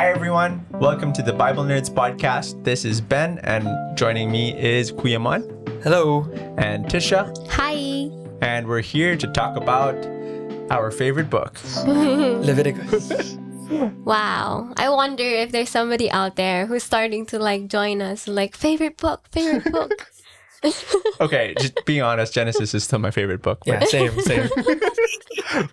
Hi, everyone. Welcome to the Bible Nerds podcast. This is Ben, and joining me is Kuyaman. Hello. And Tisha. Hi. And we're here to talk about our favorite book. Leviticus. Wow. I wonder if there's somebody out there who's starting to join us. Favorite book. Okay, just being honest, Genesis is still my favorite book. Yeah, same.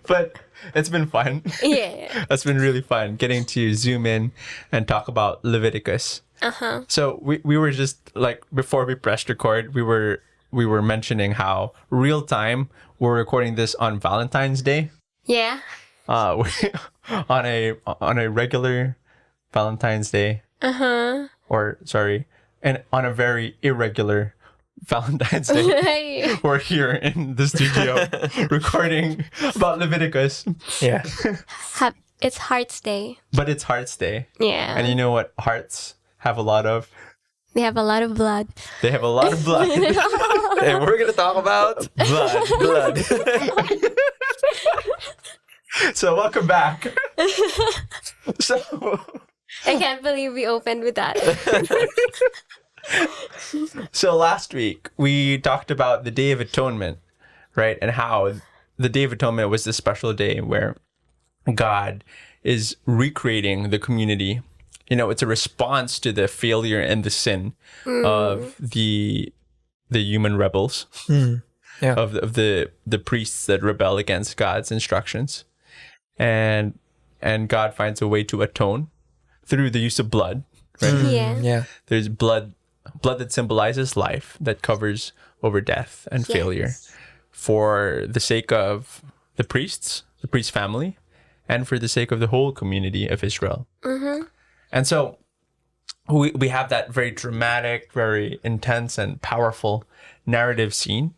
But it's been fun. Yeah. It's been really fun getting to zoom in and talk about Leviticus. Uh-huh. So we were just before we pressed record, we were mentioning how real time we're recording this on Valentine's Day. Yeah. On a regular Valentine's Day. Uh-huh. And on a very irregular Valentine's Day. We're here in the studio recording about Leviticus. Yeah. It's Hearts Day. But it's Hearts Day. Yeah. And you know what hearts have a lot of? They have a lot of blood. They have a lot of blood. And we're going to talk about blood. So welcome back. So I can't believe we opened with that. So last week we talked about the Day of Atonement, right? And how the Day of Atonement was this special day where God is recreating the community. You know, it's a response to the failure and the sin of the human rebels, Yeah. of the priests that rebel against God's instructions. And God finds a way to atone through the use of blood, right? Yeah. There's blood that symbolizes life, that covers over death and failure, for the sake of the priest family, and for the sake of the whole community of Israel. Mm-hmm. And so we have that very dramatic, very intense and powerful narrative scene,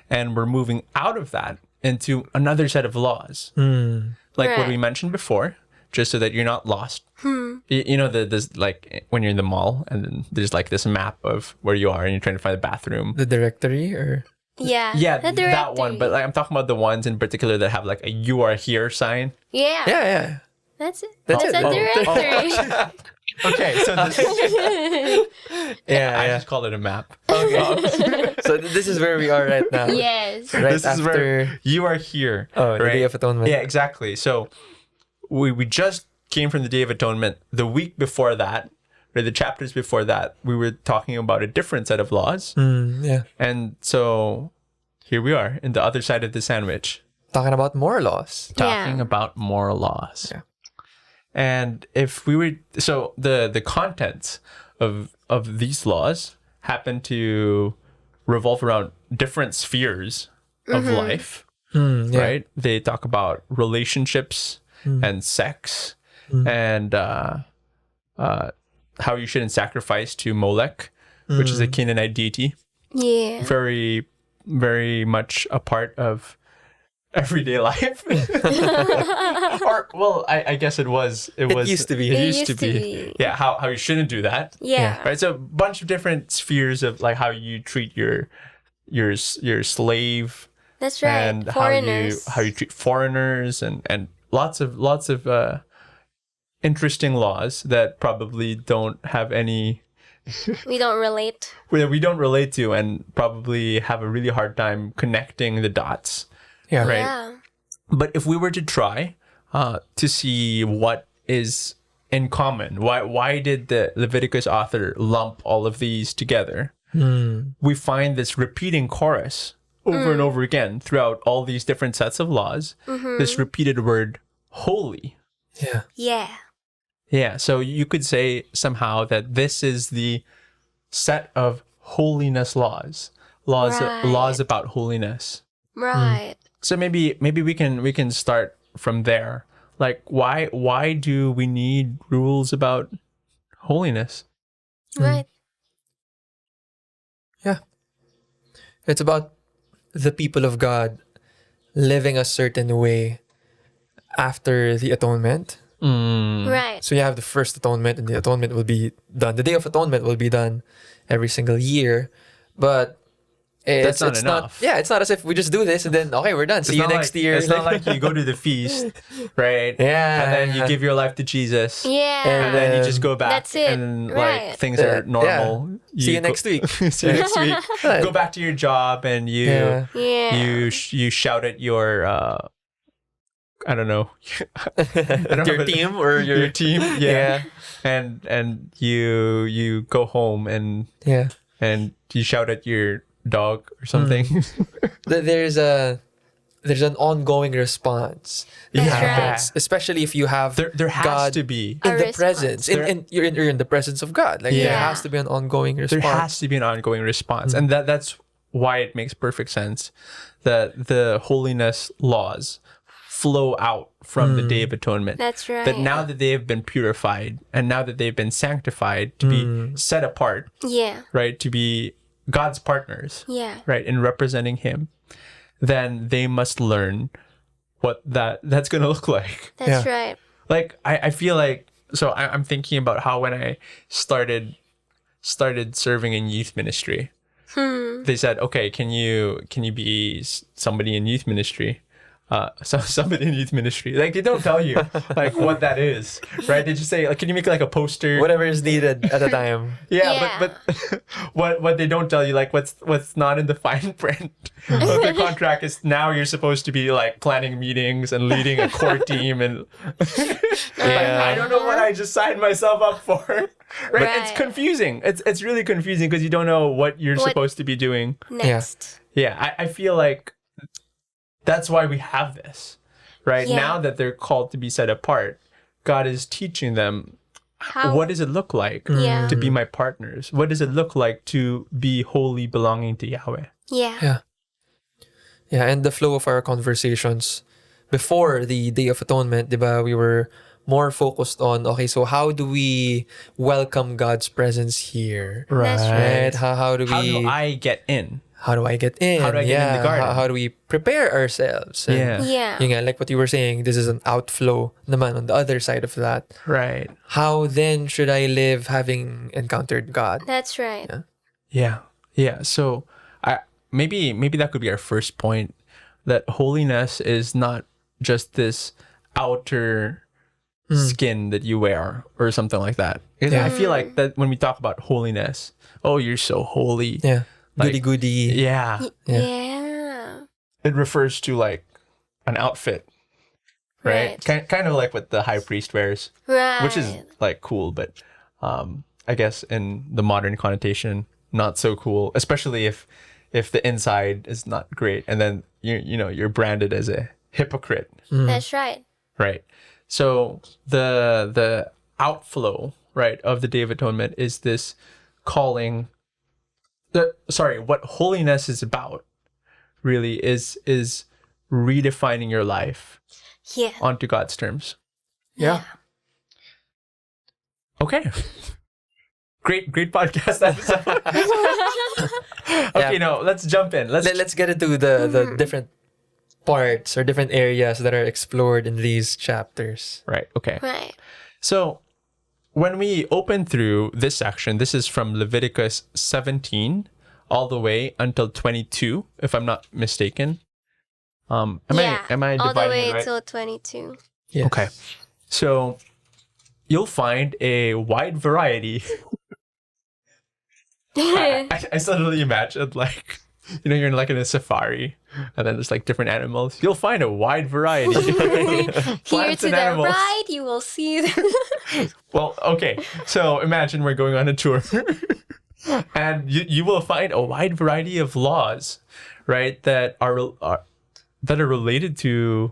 and we're moving out of that into another set of laws. What we mentioned before, just so that you're not lost. You know, there's when you're in the mall and then there's this map of where you are and you're trying to find the bathroom. The directory or? Yeah. Yeah, the that one. But I'm talking about the ones in particular that have a "You are here" sign. Yeah. Yeah. That's it. That's That's it. a directory. Okay, so this I just call it a map. Okay. So this is where we are right now. Yes. Right This after is where you are here. the right? Day of Atonement. Yeah, exactly. So we just came from the Day of Atonement. The week before that, or the chapters before that, we were talking about a different set of laws. Yeah. And so here we are in the other side of the sandwich. Talking about more laws. Talking about more laws. Yeah. And if we were, so the contents of these laws happen to revolve around different spheres of life, right? They talk about relationships and sex and how you shouldn't sacrifice to Molech, which is a Canaanite deity. Yeah. Very, very much a part of everyday life. Or, well, I guess it used to be. It used to be. Yeah, how you shouldn't do that. Yeah. Right. So a bunch of different spheres of how you treat your slave. That's right. And Foreigners. how you treat foreigners and lots of interesting laws that probably don't have any We don't relate. we don't relate to, and probably have a really hard time connecting the dots. Yeah. Right. Yeah. But if we were to try to see what is in common, why did the Leviticus author lump all of these together? We find this repeating chorus over and over again throughout all these different sets of laws. This repeated word, holy. Yeah. Yeah. Yeah, so you could say somehow that this is the set of holiness laws Right. about holiness. Right. So maybe we can start from there. Why do we need rules about holiness? Right. Yeah. It's about the people of God living a certain way after the atonement. Right. So you have the first atonement, and the atonement will be done. The Day of Atonement will be done every single year. But That's not it's enough. Not, yeah, it's not as if we just do this and then okay, we're done. See you next year. It's not like you go to the feast, right? Yeah. And then you give your life to Jesus. Yeah. And then you just go back. That's it. And Right. like things are normal. See you next week. See you next week. Right. Go back to your job and you Yeah. you shout at your I don't know. I don't Your know, but- team or your team. Yeah. Yeah. And you go home and Yeah. you shout at your dog or something. There's an ongoing response. That's that right. happens, especially if you have There has God to be. in A the response. presence. You're in the presence of God. Like there Yeah. has to be an ongoing There response. has to be an ongoing response. And that's why it makes perfect sense that the holiness laws flow out from the Day of Atonement. That's right. That now that they have been purified and now that they've been sanctified to be set apart, Yeah. right, to be God's partners, Yeah. right, in representing Him, then they must learn what that's going to look like. That's Yeah. right. Like I feel like I'm thinking about how when I started serving in youth ministry, they said, okay, can you be somebody in youth ministry? Somebody in youth ministry. Like they don't tell you like what that is, right? They just say, like, can you make like a poster? Whatever is needed at the time. Yeah, Yeah. but what they don't tell you, like what's not in the fine print of the contract is now you're supposed to be like planning meetings and leading a core team and I don't know what I just signed myself up for. Right? It's Right. confusing. It's really confusing because you don't know what you're What- supposed to be doing. Next. Yeah, I feel like that's why we have this. Right? Yeah. Now that they're called to be set apart, God is teaching them How? what does it look like Yeah. to be my partners? What does it look like to be wholly belonging to Yahweh? Yeah. Yeah. Yeah, and the flow of our conversations before the Day of Atonement, diba, we were more focused on, okay, so how do we welcome God's presence here? That's right. Right? How do we... How do I get in? How do I get in? How do I get in the garden? How do we prepare ourselves? And Yeah. Yeah. yun nga, like what you were saying, this is an outflow naman on the other side of that. Right. How then should I live having encountered God? That's right. Yeah. Yeah. So maybe that could be our first point, that holiness is not just this outer skin that you wear or something like that. Because I feel like that when we talk about holiness, oh, you're so holy. Yeah. Like- Goody. Yeah. Yeah. It refers to like an outfit, right? Kind of like what the high priest wears, Right. which is like cool, but I guess in the modern connotation, not so cool, especially if the inside is not great and then you're branded as a hypocrite, That's right. right? So the outflow, right, of the Day of Atonement is this calling. What holiness is about really is redefining your life Yeah. onto God's terms. Yeah. Okay. Great podcast episode. Okay, no, let's jump in. Let's get into the different parts or different areas that are explored in these chapters. Right, okay. Right. So when we open through this section, this is from Leviticus 17 all the way until 22, if I'm not mistaken. Am I all the dividing way it right? till 22. Yes. Okay. So you'll find a wide variety. I suddenly imagined like, you're like in a safari and then there's like different animals. You'll find a wide variety. Here Plants to and the animals. right, you will see. Well, okay. So imagine we're going on a tour and you will find a wide variety of laws, right? That are related to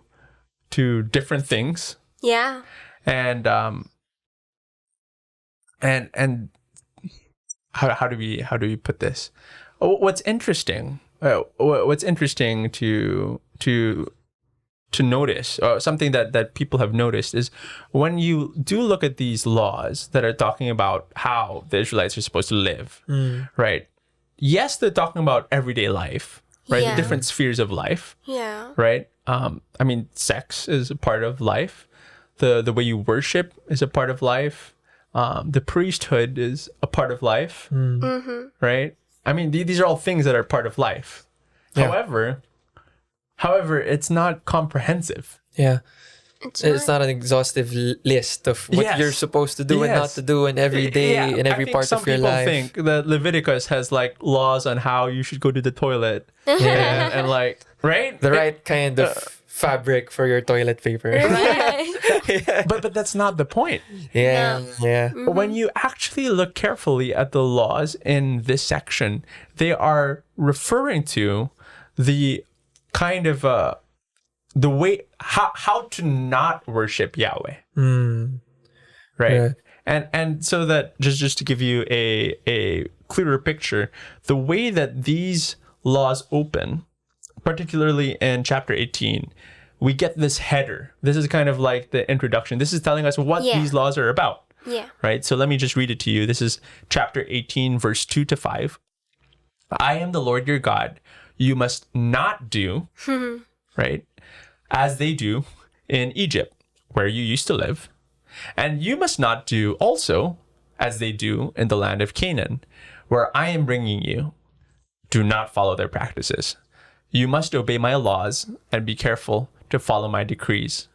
different things. Yeah. And how do we put this? What's interesting to notice, something that people have noticed, is when you do look at these laws that are talking about how the Israelites are supposed to live, right? Yes, they're talking about everyday life, right? Yeah. The different spheres of life, Yeah. right? I mean, sex is a part of life. The way you worship is a part of life. The priesthood is a part of life, right? I mean, these are all things that are part of life. Yeah. However, it's not comprehensive. Yeah. It's Not an exhaustive list of what Yes. you're supposed to do and not Yes. to do in every day, Yeah, in every I think part some of your people life. think that Leviticus has like laws on how you should go to the toilet Yeah. and like, right? The right kind of fabric for your toilet paper. right. But that's not the point. Yeah. Yeah. When you actually look carefully at the laws in this section, they are referring to the kind of the way how to not worship Yahweh. Right. Yeah. And so that just to give you a clearer picture, the way that these laws open, particularly in chapter 18, we get this header. This is kind of like the introduction. This is telling us what Yeah. these laws are about. Yeah. Right? So let me just read it to you. This is chapter 18, verse 2 to 5. I am the Lord your God. You must not do, right, as they do in Egypt, where you used to live. And you must not do also as they do in the land of Canaan, where I am bringing you. Do not follow their practices. You must obey my laws and be careful to follow my decrees.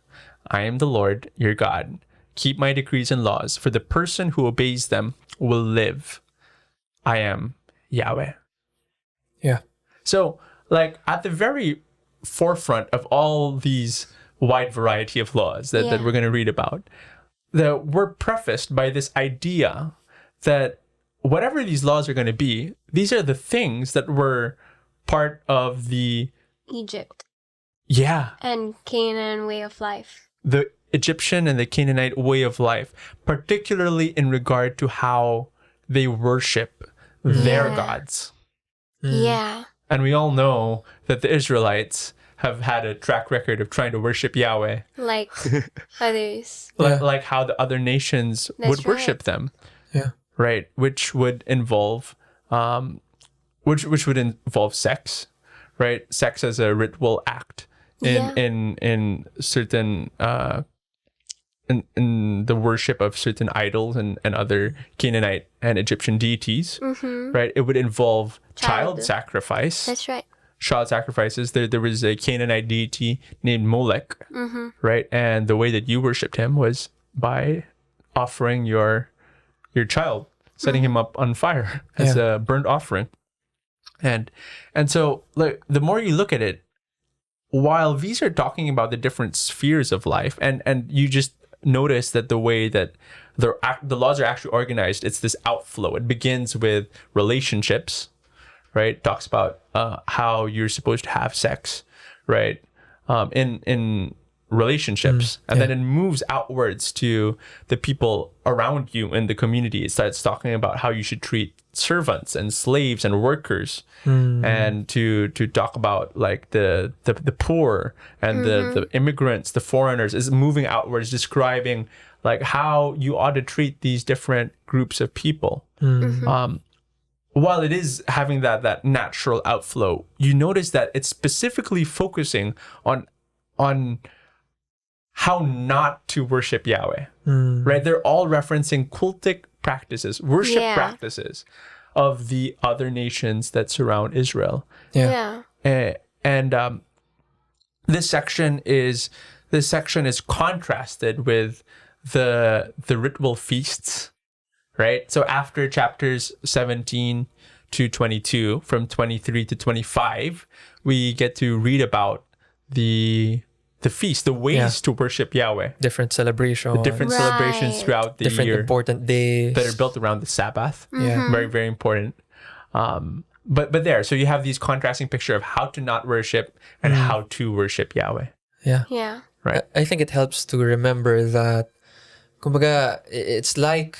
I am the Lord your God. Keep my decrees and laws, for the person who obeys them will live. I am Yahweh. Yeah. So, like, at the very forefront of all these wide variety of laws that we're going to read about, we're prefaced by this idea that whatever these laws are going to be, these are the things that were part of the Egypt yeah, and Canaan way of life. the Egyptian and the Canaanite way of life, particularly in regard to how they worship their Yeah. gods. Yeah. And we all know that the Israelites have had a track record of trying to worship Yahweh, Like others. Yeah. like how the other nations That's would worship them, Yeah. right? Which would involve, which would involve sex, right? Sex as a ritual act in certain in the worship of certain idols and other Canaanite and Egyptian deities, right? It would involve child sacrifice. That's right. Child sacrifices. There was a Canaanite deity named Molech, right? And the way that you worshipped him was by offering your child, setting him up on fire as a burnt offering. And so, like, the more you look at it, while these are talking about the different spheres of life, and you just notice that the way that the laws are actually organized, it's this outflow. It begins with relationships, right? Talks about how you're supposed to have sex, right? In relationships, and then it moves outwards to the people around you in the community. It starts talking about how you should treat servants and slaves and workers, and to talk about like the poor and the immigrants, the foreigners. Is moving outwards, describing like how you ought to treat these different groups of people. While it is having that natural outflow, you notice that it's specifically focusing on how not to worship Yahweh, right? They're all referencing cultic practices, worship practices of the other nations that surround Israel. Yeah. And this section is contrasted with the ritual feasts, right? So after chapters 17 to 22, from 23 to 25, we get to read about the feast, the ways to worship Yahweh, Different celebrations. different celebrations throughout the different year important days. that are built around the Sabbath. Yeah. Very, very important. But there, so you have these contrasting picture of how to not worship and how to worship Yahweh. Yeah. Yeah. Right. I think it helps to remember that, kumbaga, it's like,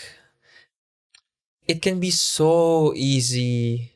it can be so easy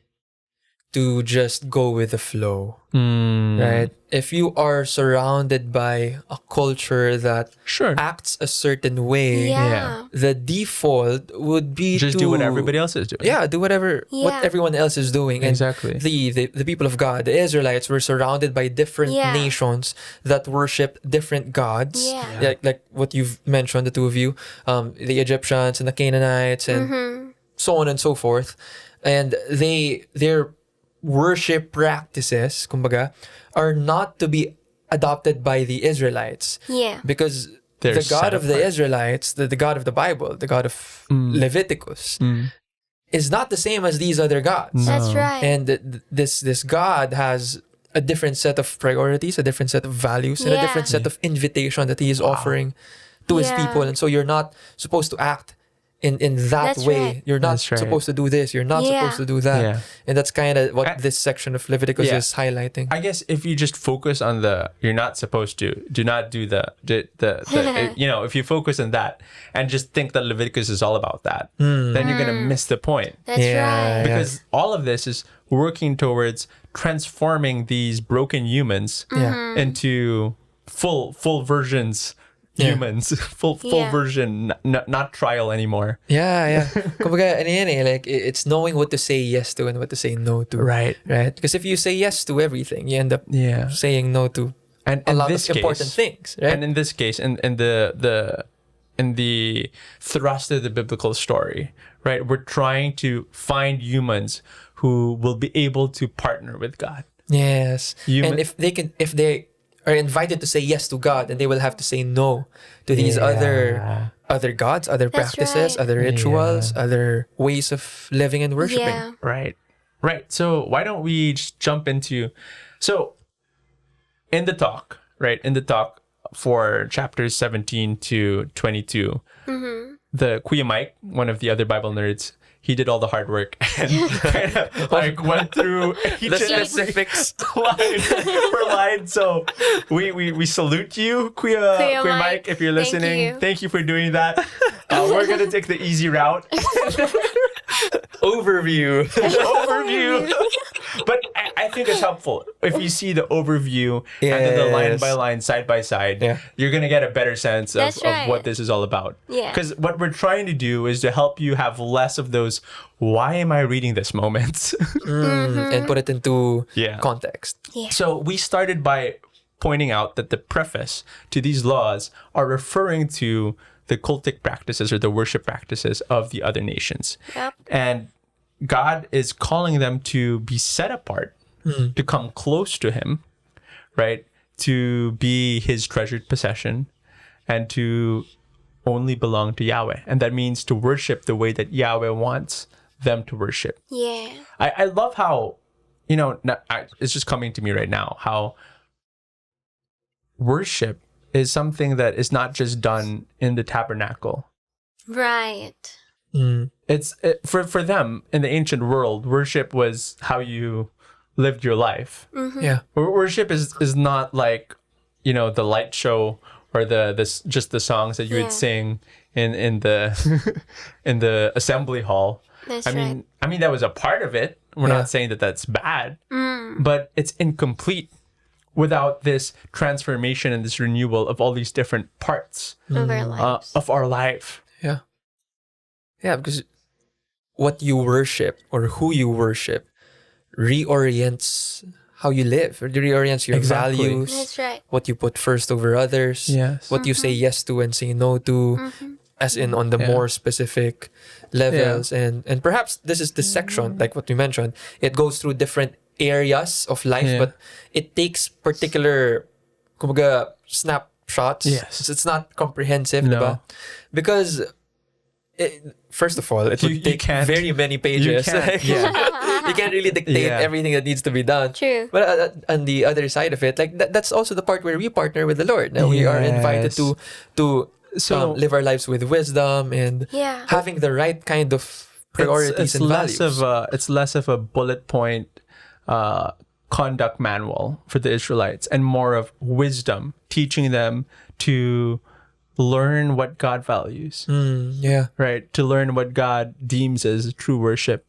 to just go with the flow, right? If you are surrounded by a culture that Sure. acts a certain way, Yeah. the default would be Just to do what everybody else is doing. Yeah, do whatever what Yeah. everyone else is doing. Exactly. And the people of God, the Israelites, were surrounded by different Yeah. nations that worship different gods. Yeah. Like what you've mentioned, the two of you, the Egyptians and the Canaanites and so on and so forth. And their worship practices, kumbaga, are not to be adopted by the Israelites. Yeah. Because They're the God set of the apart. Israelites, the God of the Bible, the God of Leviticus, is not the same as these other gods. That's right. And this God has a different set of priorities, a different set of values, and a Yeah. different set of invitation that He is offering to His Yeah. people. And so you're not supposed to act in that That's way. right. You're not That's right. supposed to do this. You're not Yeah. supposed to do that. Yeah. And that's kind of what I- this section of Leviticus Yeah. is highlighting. I guess if you just focus on the you're not supposed to, do not do the you know, if you focus on that and just think that Leviticus is all about that, then you're gonna miss the point. That's right. Because all of this is working towards transforming these broken humans Yeah. into full versions Yeah. humans, full Yeah. version, not trial anymore. Yeah. Kumbaga, ano yan eh, like, it's knowing what to say yes to and what to say no to. Right. Right? Because if you say yes to everything, you end up Yeah. saying no to And a in lot this of important case, things. Right? and in this case, in the thrust of the biblical story, right, we're trying to find humans who will be able to partner with God. Yes. Human- And if they are invited to say yes to God, and they will have to say no to these other gods, other That's practices, right. other rituals, other ways of living and worshiping. Yeah. Right. So why don't we just jump into in the talk for chapters 17 to 22, the Kuya Mike, one of the other Bible nerds, he did all the hard work and kind of like went through each The and every specifics. line per line. So we salute you, Kuya Mike. Mike, if you're Thank listening. you. Thank you for doing that. We're gonna take the easy route. Overview. Overview. But I think it's helpful if you see the overview and then the line Yes. by line, side by side. Yeah. You're gonna get a better sense of, That's right. of what this is all about. Yeah. Because what we're trying to do is to help you have less of those "why am I reading this" moments. And put it into Yeah. context. Yeah. So we started by pointing out that the preface to these laws are referring to the cultic practices or the worship practices of the other nations. Yep. And God is calling them to be set apart, to come close to Him, right? To be His treasured possession and to only belong to Yahweh. And that means to worship the way that Yahweh wants them to worship. Yeah. I love how, it's just coming to me right now, how worship is something that is not just done in the tabernacle. Right. For them in the ancient world, worship was how you lived your life. Yeah. Worship is not like, the light show or just the songs that you Yeah. would sing in the in the assembly hall. That's I mean that was a part of it. We're Yeah. not saying that that's bad, but it's incomplete without this transformation and this renewal of all these different parts Of our lives. of our life. Yeah. Yeah, because what you worship or who you worship reorients how you live, or reorients your Exactly. values, That's right. what you put first over others, Yes. what you say yes to and say no to, as in on the Yeah. more specific levels. And perhaps this is the section, like what we mentioned, it goes through different areas of life, Yeah. but it takes particular kumbaga, snapshots. Yes. It's not comprehensive, No. diba? Because first of all, it would You take can't- very many pages. can't, You can't really dictate Yeah. everything that needs to be done. True. But on the other side of it, like that's also the part where we partner with the Lord. Now we are invited Yes. to So- live our lives with wisdom and Yeah. having the right kind of priorities and values. It's less of a bullet point conduct manual for the Israelites and more of wisdom, teaching them to learn what God values, Yeah. right? To learn what God deems as true worship,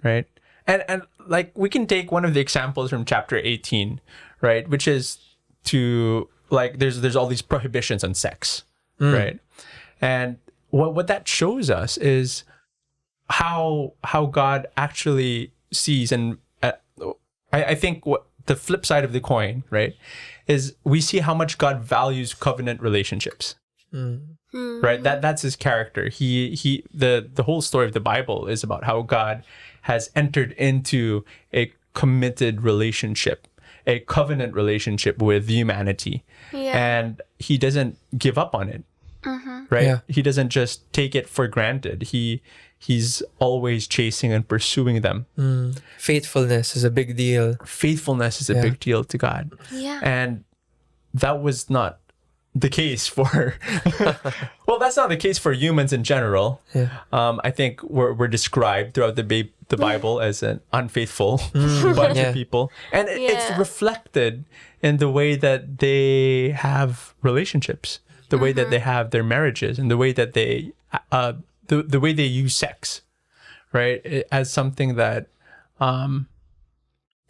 right? And like we can take one of the examples from chapter 18, right? Which is to like there's all these prohibitions on sex, right? And what that shows us is how God actually sees, and I think what the flip side of the coin, right, is we see how much God values covenant relationships. Right? That's his character. The whole story of the Bible is about how God has entered into a committed relationship, a covenant relationship with humanity. Yeah. And he doesn't give up on it. Right? Yeah. He doesn't just take it for granted. He's always chasing and pursuing them. Faithfulness is a big deal. Faithfulness is a Yeah. big deal to God. Yeah. And that was not the case for well, that's not the case for humans in general. Yeah. I think we're described throughout the Bible as an unfaithful bunch Yeah. of people, and it's Yeah. reflected in the way that they have relationships, the way that they have their marriages, and the way that they the way they use sex, right, as something that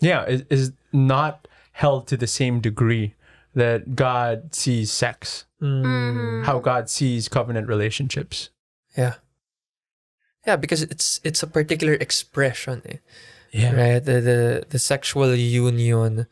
is not held to the same degree that God sees sex, how God sees covenant relationships. Yeah. Yeah, because it's a particular expression, Yeah. right? The sexual union.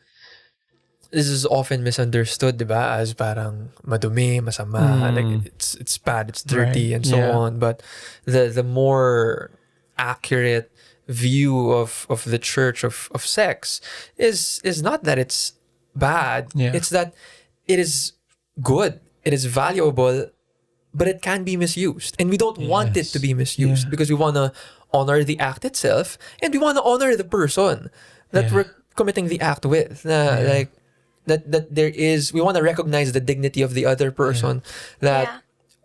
This is often misunderstood, diba, as parang madumi, masama, like it's bad, it's dirty, Right. and so Yeah. on. But the more accurate view of the church of sex is not that it's bad. Yeah. It's that it is good, it is valuable, but it can be misused, and we don't want it Yes. to be misused Yeah. because we want to honor the act itself, and we want to honor the person that Yeah. we're committing the act with. Like that there is, we want to recognize the dignity of the other person. That Yeah.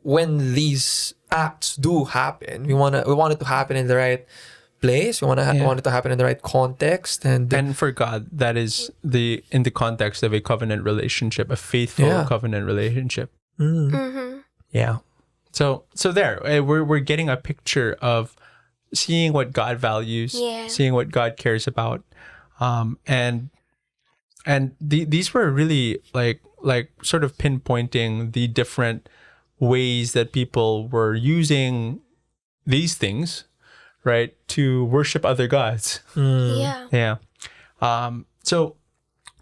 when these acts do happen, we want it to happen in the right place. We want it to happen in the right context, and And for God, that is in the context of a covenant relationship, a faithful Yeah. covenant relationship. Mm-hmm. Yeah. So there, we're getting a picture of seeing what God values, Yeah. seeing what God cares about, and these were really like sort of pinpointing the different ways that people were using these things, right, to worship other gods. Yeah. Yeah. So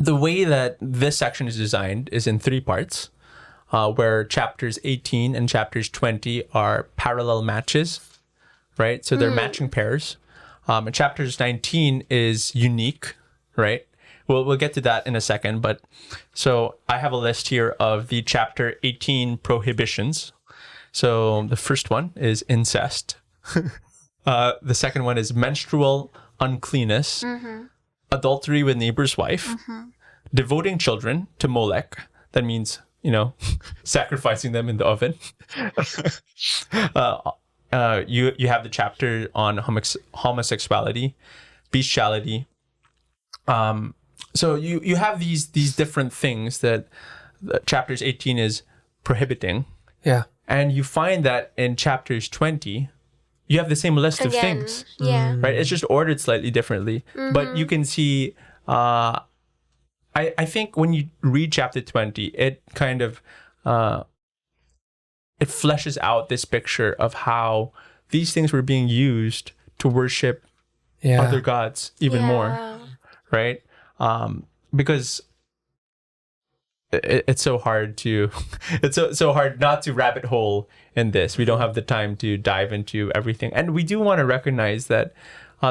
the way that this section is designed is in 3 parts, where chapters 18 and chapters 20 are parallel matches, right? So they're matching pairs. And chapters 19 is unique, right? We'll get to that in a second. But so I have a list here of the chapter 18 prohibitions. So the first one is incest. The second one is menstrual uncleanness, adultery with neighbor's wife, devoting children to Molech. That means, sacrificing them in the oven. You have the chapter on homosexuality, bestiality. So you have these different things that chapters 18 is prohibiting, yeah. and you find that in chapters 20 you have the same list of Again. things, Yeah. right? It's just ordered slightly differently, but you can see. I think when you read chapter 20, it kind of it fleshes out this picture of how these things were being used to worship Yeah. other gods even more, right? Because it's so hard to it's so hard not to rabbit hole in this. We don't have the time to dive into everything, and we do want to recognize that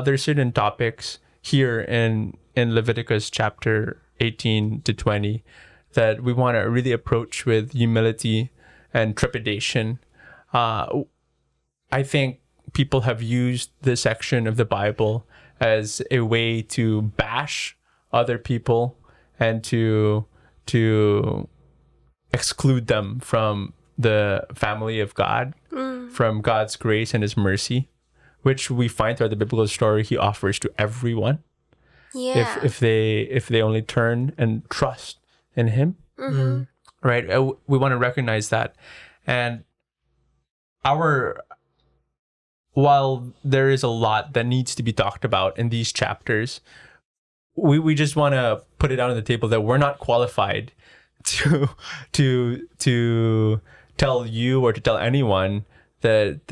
there's certain topics here in Leviticus chapter 18 to 20 that we want to really approach with humility and trepidation. I think people have used this section of the Bible as a way to bash other people and to exclude them from the family of God, from God's grace and his mercy, which we find throughout the biblical story he offers to everyone Yeah. if they only turn and trust in him. Right? We want to recognize that. And while there is a lot that needs to be talked about in these chapters, we just want to put it out on the table that we're not qualified to tell you or to tell anyone that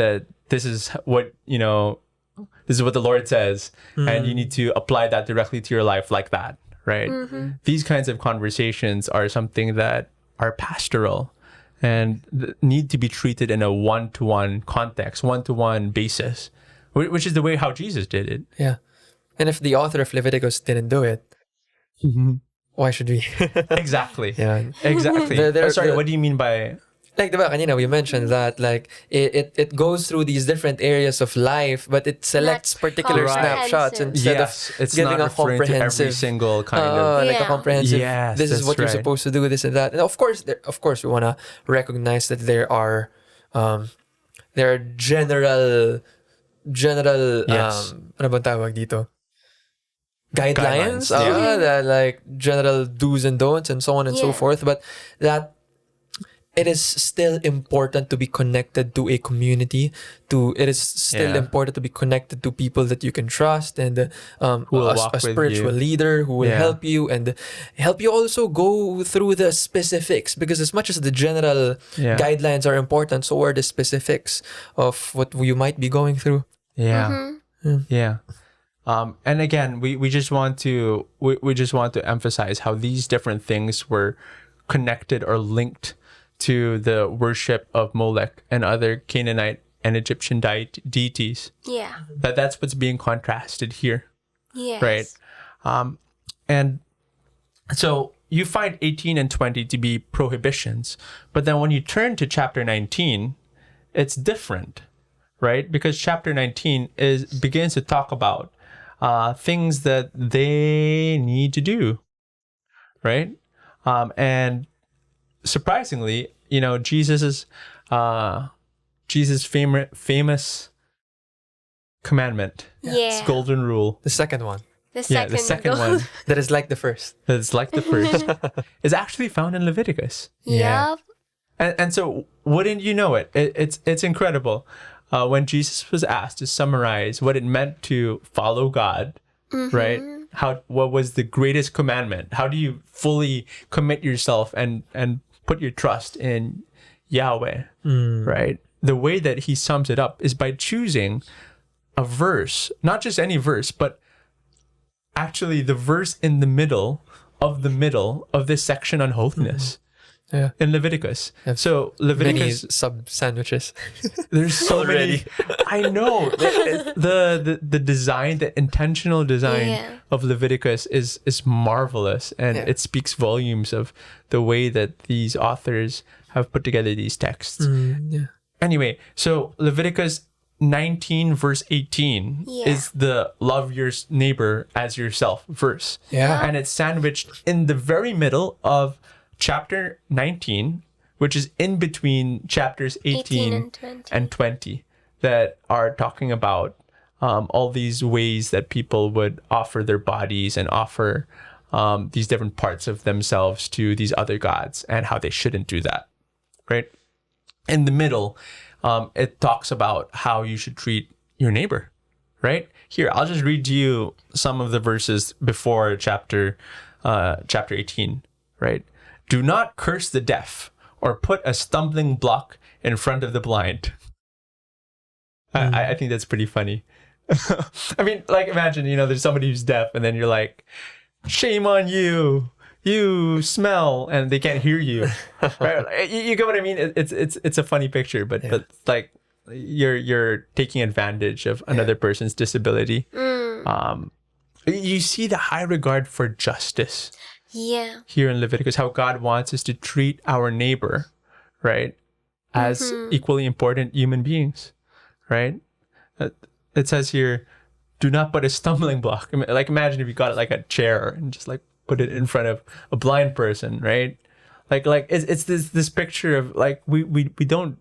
this is what this is what the Lord says, and you need to apply that directly to your life like that, right? These kinds of conversations are something that are pastoral, and need to be treated in a one-to-one context, one-to-one basis, which is the way how Jesus did it. Yeah. And if the author of Leviticus didn't do it, why should we? Exactly. Yeah. Exactly. Sorry, what do you mean by... Like, diba, kanina we mentioned that like it goes through these different areas of life, but it selects Not particular comprehensive. snapshots instead Yes, of it's giving not a referring to every comprehensive, single kind of... like a Yeah. comprehensive. Yes, This is that's what you're right. supposed to do. This and that. And of course, we wanna recognize that there are general Yes. ano bang tawag dito? Guidelines, Yeah. that like general do's and don'ts and so on and so Yeah. forth, but that it is still important to be connected to a community. It is still Yeah. important to be connected to people that you can trust, and will a walk with spiritual you. leader who will Yeah. help you and help you also go through the specifics. Because as much as the general Yeah. guidelines are important, so are the specifics of what you might be going through. Yeah. Yeah. And again, we just want to we just want to emphasize how these different things were connected or linked to the worship of Molech and other Canaanite and Egyptian deities. Yeah. That's what's being contrasted here, Yes. right? And so you find 18 and 20 to be prohibitions, but then when you turn to chapter 19, it's different, right? Because chapter 19 begins to talk about things that they need to do, right? And surprisingly, Jesus' famous commandment, Yeah. golden rule. The second one, The second, The second goal. one that is like the first. that's like the first is actually found in Leviticus. Yeah. Yup. And so, wouldn't you know it? It's incredible. When Jesus was asked to summarize what it meant to follow God, right? What was the greatest commandment? How do you fully commit yourself and put your trust in Yahweh, right? The way that he sums it up is by choosing a verse, not just any verse, but actually the verse in the middle of this section on holiness. Yeah. In Leviticus. Have So Many Leviticus, sub sandwiches. there's so already. many. I know the design, the intentional design Yeah. of Leviticus is marvelous, and Yeah. it speaks volumes of the way that these authors have put together these texts. Yeah. Anyway, so Leviticus 19 verse 18 Yeah. is the love your neighbor as yourself verse. Yeah. And it's sandwiched in the very middle of chapter 19, which is in between chapters 18 and 20. and 20 that are talking about all these ways that people would offer their bodies and offer these different parts of themselves to these other gods and how they shouldn't do that, right? In the middle, it talks about how you should treat your neighbor, right? Here, I'll just read to you some of the verses before chapter 18, right? Do not curse the deaf or put a stumbling block in front of the blind. I think that's pretty funny. I mean, like, imagine, there's somebody who's deaf and then you're like, shame on you. You smell, and they can't hear you. Right? You get what I mean? It's a funny picture, but like you're taking advantage of another person's disability. You see the high regard for justice Yeah. here in Leviticus, how God wants us to treat our neighbor, right, as equally important human beings, right? It says here, do not put a stumbling block. I mean, like, imagine if you got like a chair and just like put it in front of a blind person, right? Like it's this picture of like we don't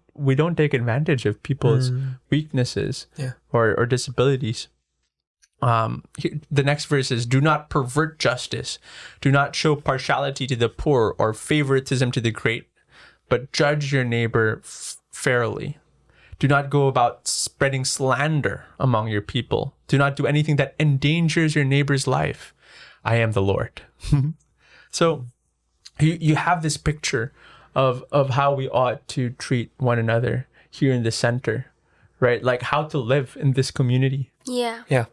take advantage of people's weaknesses or disabilities. The next verse is, do not pervert justice, do not show partiality to the poor or favoritism to the great, but judge your neighbor fairly. Do not go about spreading slander among your people. Do not do anything that endangers your neighbor's life. I am the Lord. So you have this picture of how we ought to treat one another here in the center, right? Like how to live in this community. Yeah. Yeah.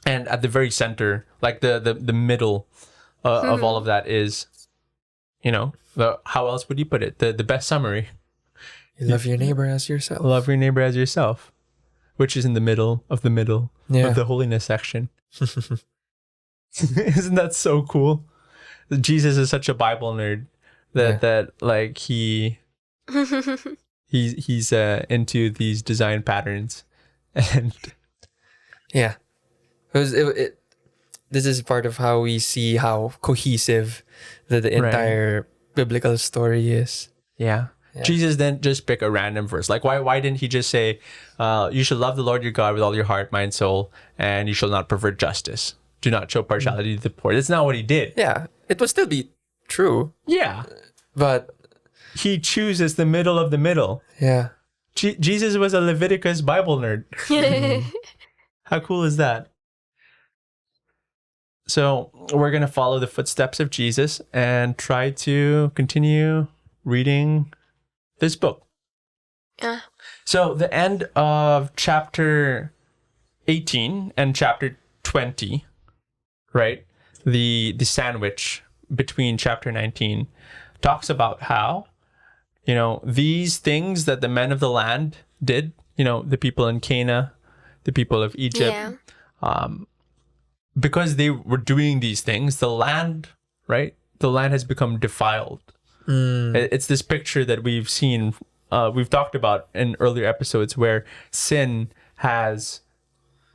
And at the very center, like the middle of all of that is how else would you put it? The best summary: You love your neighbor as yourself. love your neighbor as yourself, which is in the middle of Yeah. the holiness section. Isn't that so cool? Jesus is such a Bible nerd that like he's into these design patterns, and Yeah. This is part of how we see how cohesive the entire biblical story is. yeah. Yeah. Jesus didn't just pick a random verse. Like why didn't he just say, you should love the Lord your God with all your heart, mind, soul, and you shall not pervert justice. Do not show partiality to the poor. That's not what he did. Yeah. It would still be true, Yeah. but He chooses the middle of the middle. yeah. Jesus was a Leviticus Bible nerd. How cool is that? So we're going to follow the footsteps of Jesus and try to continue reading this book. Yeah. So the end of chapter 18 and chapter 20, right? The sandwich between chapter 19 talks about how, these things that the men of the land did, the people in Cana, the people of Egypt, Yeah. because they were doing these things, the land has become defiled. It's this picture that we've seen, we've talked about in earlier episodes, where sin has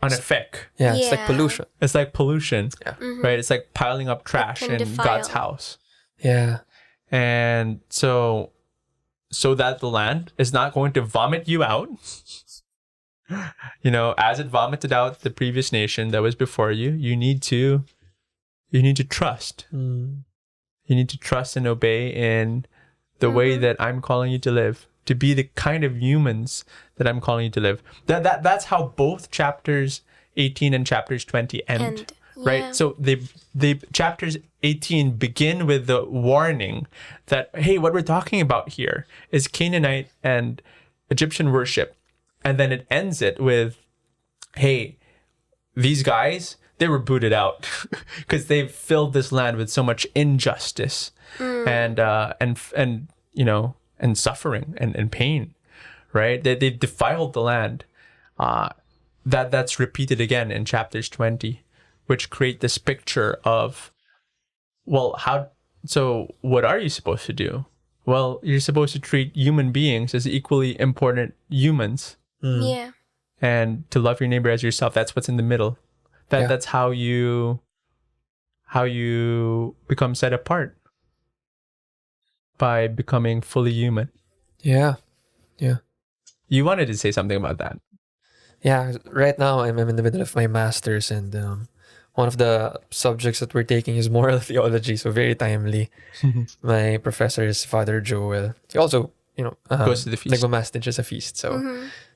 an effect. Yeah. It's like Yeah. pollution. It's like pollution, Yeah. right? It's like piling up trash can in defile. God's house. Yeah. And so that the land is not going to vomit you out, as it vomited out the previous nation that was before you, you need to trust. Mm. You need to trust and obey in the way that I'm calling you to live, to be the kind of humans that I'm calling you to live. That's how both chapters 18 and chapters 20 end. Right? Yeah. So they chapters 18 begin with the warning that, hey, what we're talking about here is Canaanite and Egyptian worship. And then it ends it with, hey, these guys, they were booted out because they've filled this land with so much injustice and suffering and pain, right? They've defiled the land. That's repeated again in chapters 20, which create this picture of, well, so what are you supposed to do? Well, you're supposed to treat human beings as equally important humans Yeah. and to love your neighbor as yourself. That's what's in the middle. That's how you become set apart, by becoming fully human. Yeah. Yeah. You wanted to say something about that. Yeah. Right now, I'm in the middle of my master's, and one of the subjects that we're taking is moral theology. So very timely. My professor is Father Joel. He also, Goes to the feast. nagmamas din siya sa feast. So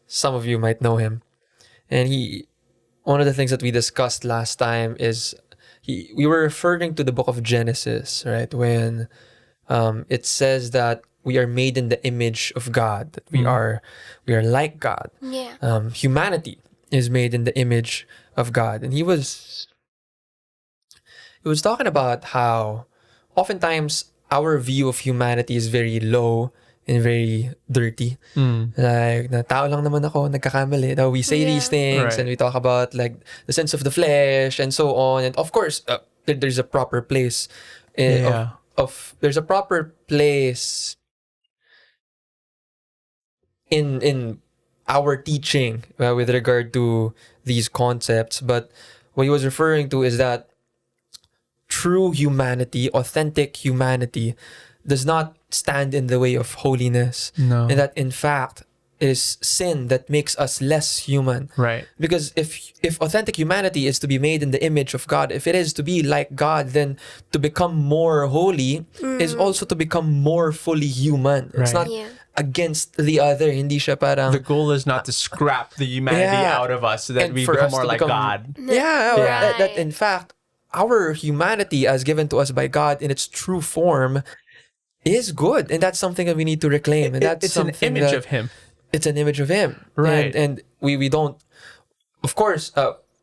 some of you might know him. And one of the things that we discussed last time is we were referring to the book of Genesis, right? When it says that we are made in the image of God, that we are like God. Yeah. Humanity is made in the image of God. And he was talking about how oftentimes our view of humanity is very low and very dirty. Like, na tao lang naman ako, nagkakamali. Now we say these things, Right. and we talk about like the sense of the flesh and so on. And of course, there's a proper place there's a proper place in our teaching with regard to these concepts. But what he was referring to is that true humanity, authentic humanity, does not stand in the way of holiness. No. And that in fact it is sin that makes us less human. Right. Because if authentic humanity is to be made in the image of God, if it is to be like God, then to become more holy is also to become more fully human. It's Right. not Yeah. against the other. Hindi siya parang The goal is not to scrap the humanity Yeah. out of us so that And we for become us more to like become- God. Yeah, Yeah. that in fact, our humanity as given to us by God in its true form is good. And that's something that we need to reclaim. And that's It's an something image of him. It's an image of Him. Right. And we don't, of course,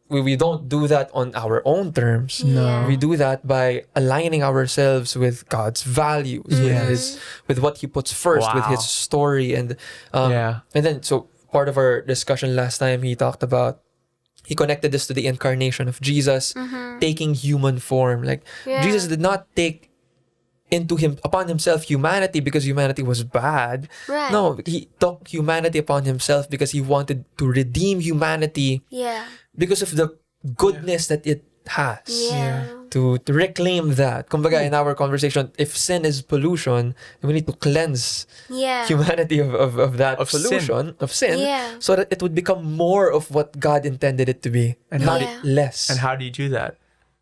we don't do that on our own terms. No. We do that by aligning ourselves with God's values, with what He puts first, with Wow. His story, and Yeah. and then so part of our discussion last time, he connected this to the incarnation of Jesus taking human form. Like Yeah. Jesus did not take upon himself humanity because humanity was bad. Right. No, he took humanity upon himself because he wanted to redeem humanity Yeah. because of the goodness that it has. Yeah. To reclaim that. Kumbaga, in our conversation, if sin is pollution, then we need to cleanse Yeah. humanity of that Of sin. pollution, of sin, Yeah. so that it would become more of what God intended it to be, and not Yeah. less. And how do you do that?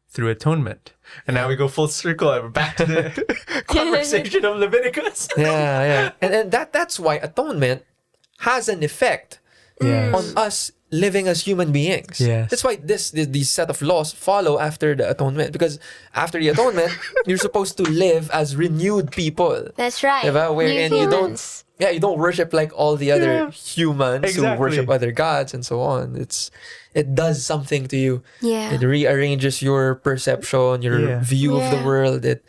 Through atonement. And now we go full circle and we're back to the conversation of Leviticus. yeah. And that's why atonement has an effect on us living as human beings. Yes. That's why these set of laws follow after the atonement. Because after the atonement, you're supposed to live as renewed people. That's right. Diba? Wherein New you don't humans. you don't worship like all the other humans Exactly. who worship other gods and so on. It does something to you. Yeah. It rearranges your perception, your Yeah. view of the Yeah. world. It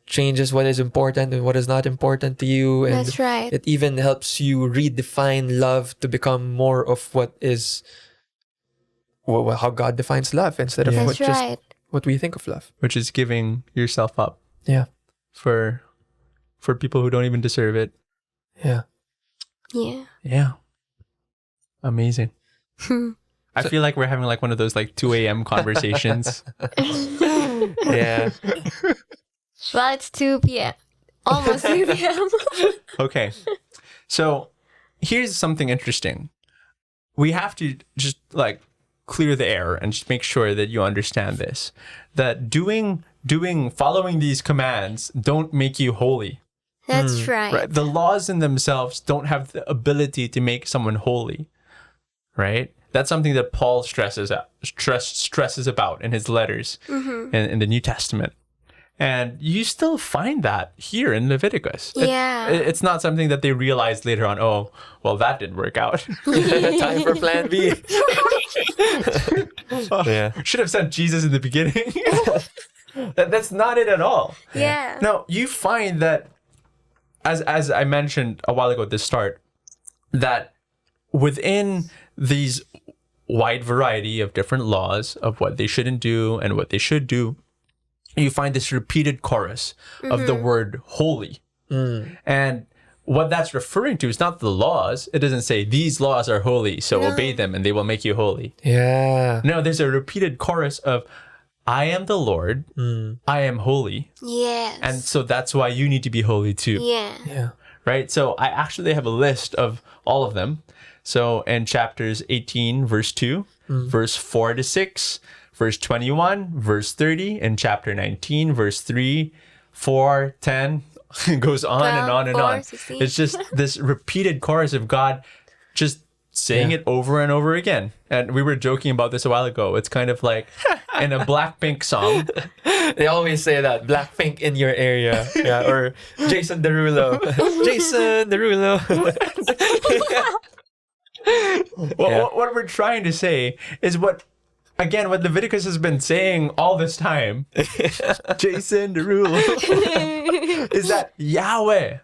changes what is important and what is not important to you. And That's right. it even helps you redefine love to become more of what is how God defines love instead of That's just right. what we think of love. Which is giving yourself up Yeah. for people who don't even deserve it. Yeah. Yeah. Yeah. Amazing. I feel like we're having like one of those like 2 a.m. conversations. Yeah. Well, it's 2 p.m. Almost 2 p.m. Okay. So here's something interesting. We have to just like clear the air and just make sure that you understand this. That following these commands don't make you holy. That's right. Right? The laws in themselves don't have the ability to make someone holy. Right? That's something that Paul stresses about in his letters in the New Testament. And you still find that here in Leviticus. Yeah. It's not something that they realized later on, oh, well, that didn't work out. Time for plan B. Yeah. Should have sent Jesus in the beginning. That's not it at all. Yeah. Now, you find that, as I mentioned a while ago at the start, that within these wide variety of different laws of what they shouldn't do and what they should do, you find this repeated chorus of the word holy. And what that's referring to is not the laws. It doesn't say these laws are holy, so obey them and they will make you holy. Yeah. No, there's a repeated chorus of I am the Lord, I am holy. Yes. And so that's why you need to be holy too. yeah. Yeah. Right? So I actually have a list of all of them. So in chapters 18, verse 2, verse 4 to 6, verse 21, verse 30, and chapter 19, verse 3, 4, 10, it goes on and 12, on and 4, on. 16. It's just this repeated chorus of God just saying Yeah. it over and over again. And we were joking about this a while ago. It's kind of like in a Blackpink song. They always say that Blackpink in your area, yeah, or Jason Derulo, Jason Derulo. What we're trying to say is what Leviticus has been saying all this time. Jason Derulo is that Yahweh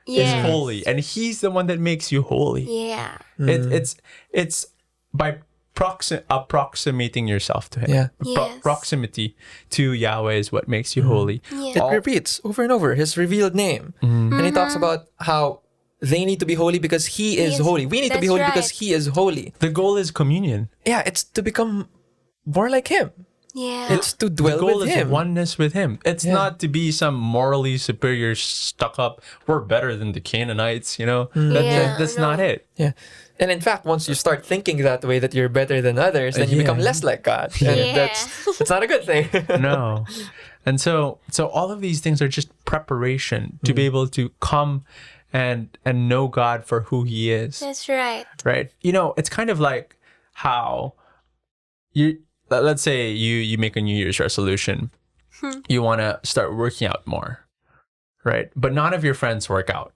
Yes. is holy, and He's the one that makes you holy. Yeah. It's by approximating yourself to Him. Yeah. Yes. Proximity to Yahweh is what makes you holy. It Yeah. repeats over and over His revealed name, and He talks about how they need to be holy because He is Yes, holy. We need to be that's holy right. because He is holy. The goal is communion. Yeah, it's to become more like Him. Yeah. It's to dwell The goal with is Him. oneness with Him. It's Yeah. not to be some morally superior, stuck up, we're better than the Canaanites, you know? Yeah, That's no. not it. Yeah. And in fact, once you start thinking that way, that you're better than others, then you Yeah. become less like God. And Yeah. that's not a good thing. No. And so all of these things are just preparation to be able to come and know God for who He is. That's right. Right? You know, it's kind of like how let's say you make a New Year's resolution. You want to start working out more. Right? But none of your friends work out.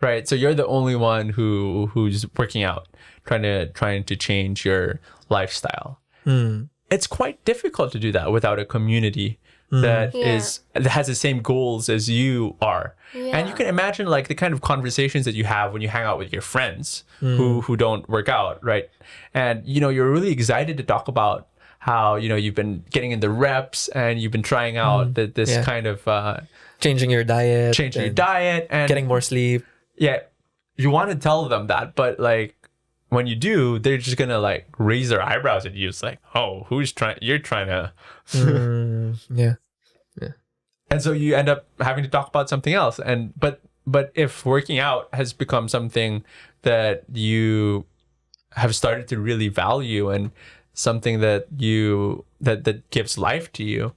Right? So you're the only one who's working out, trying to change your lifestyle. It's quite difficult to do that without a community that has the same goals as you are. And you can imagine like the kind of conversations that you have when you hang out with your friends who don't work out, right? And you're really excited to talk about how you've been getting in the reps and you've been trying out this kind of changing your diet, and getting more sleep. Yeah, you want to tell them that, but like when you do, they're just gonna like raise their eyebrows at you. It's like, oh, you're trying to Yeah. and so you end up having to talk about something else. And but if working out has become something that you have started to really value and something that that gives life to you,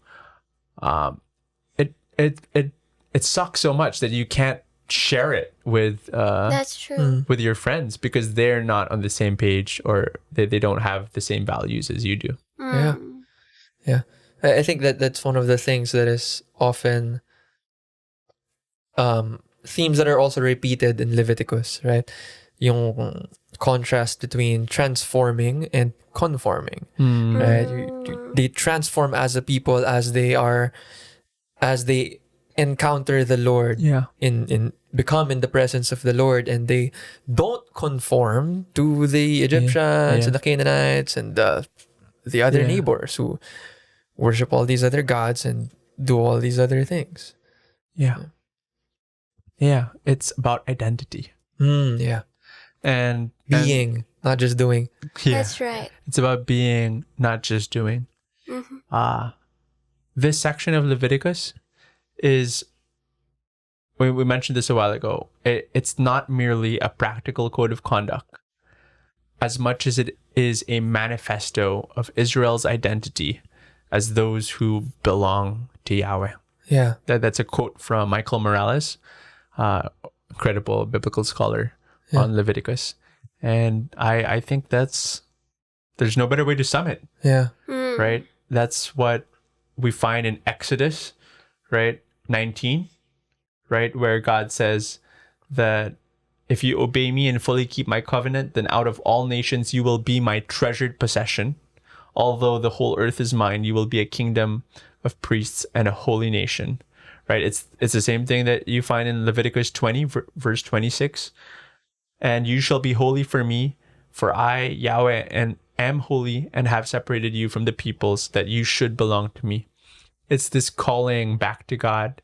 it sucks so much that you can't share it with That's true. with your friends because they're not on the same page or they don't have the same values as you do. Yeah. I think that's one of the things that is often themes that are also repeated in Leviticus, right? Yung contrast between transforming and conforming, right? They transform as a people as they encounter the Lord, in become in the presence of the Lord, and they don't conform to the Egyptians and the Canaanites and the other neighbors who worship all these other gods and do all these other things. Yeah, it's about identity. And Being, not just doing. That's right. It's about being, not just doing. This section of Leviticus is, we mentioned this a while ago, it's not merely a practical code of conduct as much as it is a manifesto of Israel's identity as those who belong to Yahweh. Yeah. That's a quote from Michael Morales, credible biblical scholar on Leviticus. And I think there's no better way to sum it. Yeah. Right? That's what we find in Exodus, right? 19, right? Where God says that if you obey me and fully keep my covenant, then out of all nations you will be my treasured possession. Although the whole earth is mine, you will be a kingdom of priests and a holy nation. Right? It's the same thing that you find in Leviticus 20, verse 26. And you shall be holy for me, for I, Yahweh, and am holy and have separated you from the peoples that you should belong to me. It's this calling back to God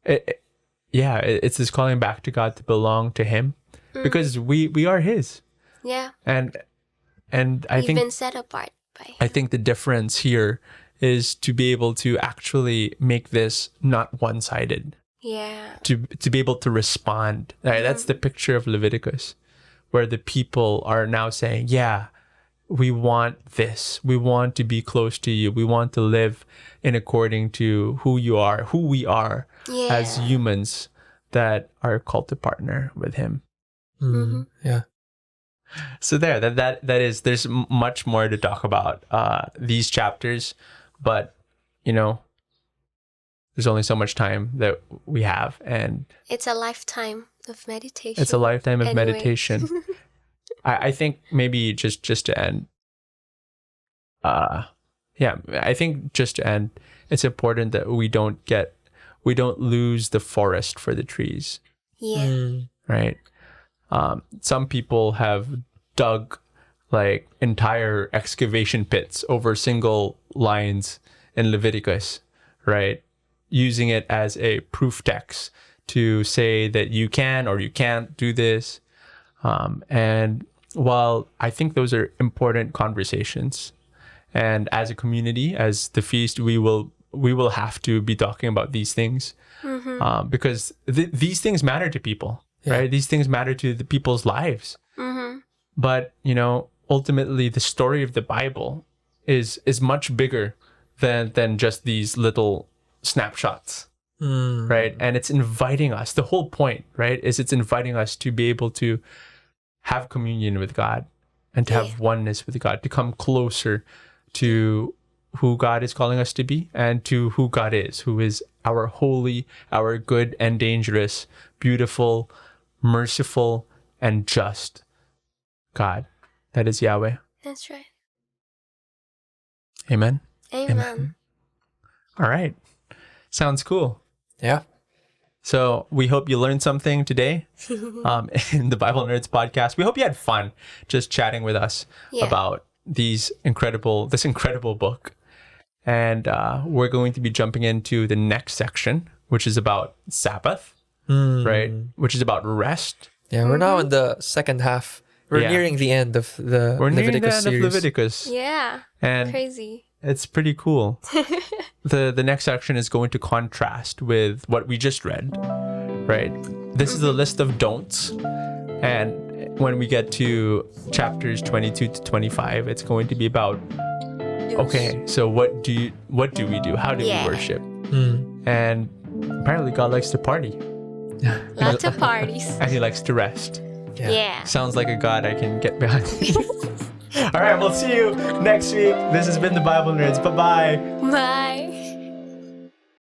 it's this calling back to God to belong to him because we are his. Yeah. And I We've think been set apart by. I think the difference here is to be able to actually make this not one-sided. Yeah. To be able to respond. Right? That's the picture of Leviticus, where the people are now saying, yeah, we want this. We want to be close to you. We want to live in according to who you are, who we are as humans that are called to partner with him. Yeah. So there's much more to talk about these chapters, but there's only so much time that we have, and it's a lifetime of meditation. It's a lifetime of meditation. I think maybe just to end, I think just to end, it's important that we don't lose the forest for the trees. Yeah. Right. Some people have dug like entire excavation pits over single lines in Leviticus, right? Using it as a proof text to say that you can or you can't do this. And while I think those are important conversations, and as a community, as the feast, we will have to be talking about these things because these things matter to people, right? These things matter to the people's lives. But ultimately, the story of the Bible is much bigger than just these little snapshots. Right? And it's inviting us. The whole point, right, is it's inviting us to be able to have communion with God and to have oneness with God, to come closer to who God is calling us to be and to who God is, who is our holy, our good and dangerous, beautiful, merciful, and just God. That is Yahweh. That's right. Amen. Amen. All right. Sounds cool. Yeah. So we hope you learned something today in the Bible Nerds podcast. We hope you had fun just chatting with us Yeah. about this incredible book. And we're going to be jumping into the next section, which is about Sabbath, right? Which is about rest. Yeah, we're now in the second half. We're Yeah. nearing the end of the We're nearing the Leviticus end series. of Leviticus. Yeah. And Crazy. it's pretty cool. The next section is going to contrast with what we just read, right? This is a list of don'ts. And when we get to chapters 22 to 25, it's going to be about, okay, so what do we do? How do Yeah. we worship? Hmm. And apparently God likes to party Lots of parties. and he likes to rest. Yeah. Sounds like a God I can get behind. All right, we'll see you next week. This has been the Bible Nerds. Bye-bye. Bye.